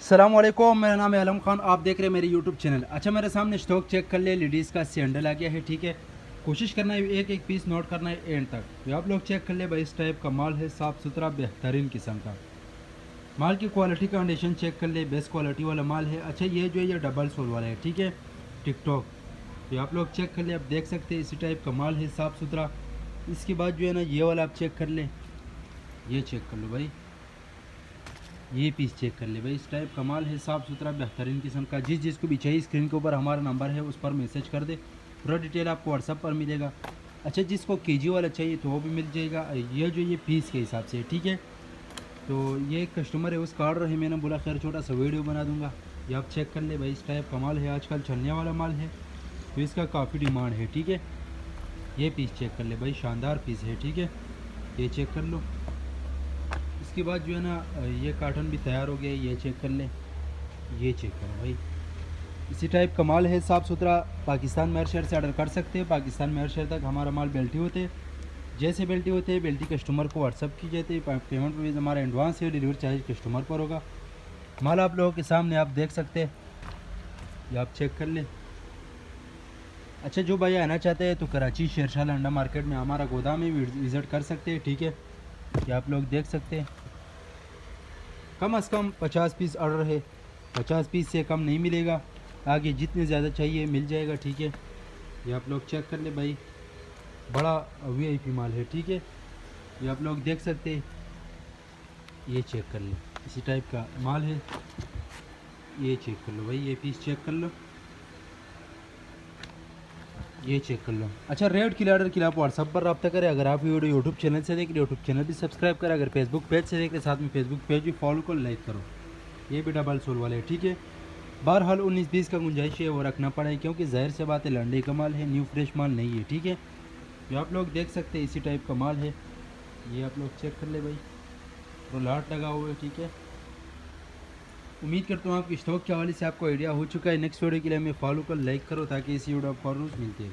अस्सलामुअलैकुम, मेरा नाम है आलम खान। आप देख रहे हैं मेरे यूट्यूब चैनल। अच्छा, मेरे सामने स्टॉक चेक कर ले। लेडीज़ का सैंडल आ गया है, ठीक है। कोशिश करना है एक एक पीस नोट करना है एंड तक। ये आप लोग चेक कर ले भाई, इस टाइप का माल है, साफ़ सुथरा बेहतरीन किस्म का माल की क्वालिटी कंडीशन चेक कर ले, बेस्ट क्वालिटी वाला माल है। अच्छा, ये जो है ये डबल सोल वाला है, ठीक है, टिकटॉक। ये आप लोग चेक कर ले, आप देख सकते हैं इसी टाइप का माल है, साफ़ सुथरा। इसके बाद जो है ना ये वाला आप चेक कर ले, ये चेक कर लो भाई, ये पीस चेक कर ले भाई, इस टाइप का माल है, साफ़ सुथरा बेहतरीन किस्म का। जिसको भी चाहिए स्क्रीन के ऊपर हमारा नंबर है, उस पर मैसेज कर दे, पूरा डिटेल आपको व्हाट्सअप पर मिलेगा। अच्छा, जिसको केजी वाला चाहिए तो वो भी मिल जाएगा। ये जो ये पीस के हिसाब से, ठीक है। तो ये एक कस्टमर है, उसका ऑर्डर है, मैंने बोला खैर छोटा सा वीडियो बना दूंगा। ये आप चेक कर ले भाई, इस टाइप का माल है, आजकल चलने वाला माल है, तो इसका काफ़ी डिमांड है, ठीक है। ये पीस चेक कर ले भाई, शानदार पीस है, ठीक है, ये चेक कर लो। इसके बाद जो है ना ये कार्टन भी तैयार हो गया, ये चेक कर ले, ये चेक करो भाई, इसी टाइप का माल है, साफ़ सुथरा। पाकिस्तान मेयर शहर से ऑर्डर कर सकते हैं, पाकिस्तान मेयर शहर तक हमारा माल बेल्टी होते हैं। जैसे बेल्टी होते हैं, बेल्टी कस्टमर को व्हाट्सअप की जाती है। पेमेंट भी हमारा एडवांस है, डिलीवरी चार्ज कस्टमर पर होगा। माल आप लोगों के सामने आप देख सकते हैं, ये आप चेक कर ले। अच्छा, जो भाई आना चाहते हैं तो कराची शेरशाह लंडा मार्केट में हमारा गोदाम में विज़िट कर सकते हैं, ठीक है। ये आप लोग देख सकते हैं, कम से कम 50 पीस ऑर्डर है, 50 पीस से कम नहीं मिलेगा। आगे जितने ज़्यादा चाहिए मिल जाएगा, ठीक है। ये आप लोग चेक कर ले भाई, बड़ा वीआईपी माल है, ठीक है। ये आप लोग देख सकते हैं, ये चेक कर ले, इसी टाइप का माल है, ये चेक कर लो भाई, ये पीस चेक कर लो, ये चेक कर लो। अच्छा, रेट के लिए ऑर्डर के लिए आप व्हाट्सअप पर रब्ता करें। अगर आप वीडियो यूट्यूब चैनल से देख रहे, यूट्यूब चैनल भी सब्सक्राइब करें। अगर फेसबुक पेज से देख रहे, साथ में फेसबुक पेज भी फॉलो कर लाइक करो। ये भी डबल सोल वाले, ठीक है। बहरहाल 19-20 का गुंजाइश है, वो रखना पड़ा है, क्योंकि ज़ाहिर से बात है लंडे का माल है, न्यू फ्रेश माल नहीं है, ठीक है। ये आप लोग देख सकते हैं, इसी टाइप का माल है, ये आप लोग चेक कर ले भाई, रोलाट लगा हुआ है, ठीक है। उम्मीद करता हूँ आपकी स्टॉक के हवाले से आपको आइडिया हो चुका है। नेक्स्ट वीडियो के लिए हमें फॉलो कर लाइक करो, ताकि इसी वीडियो आपको और मिलती है।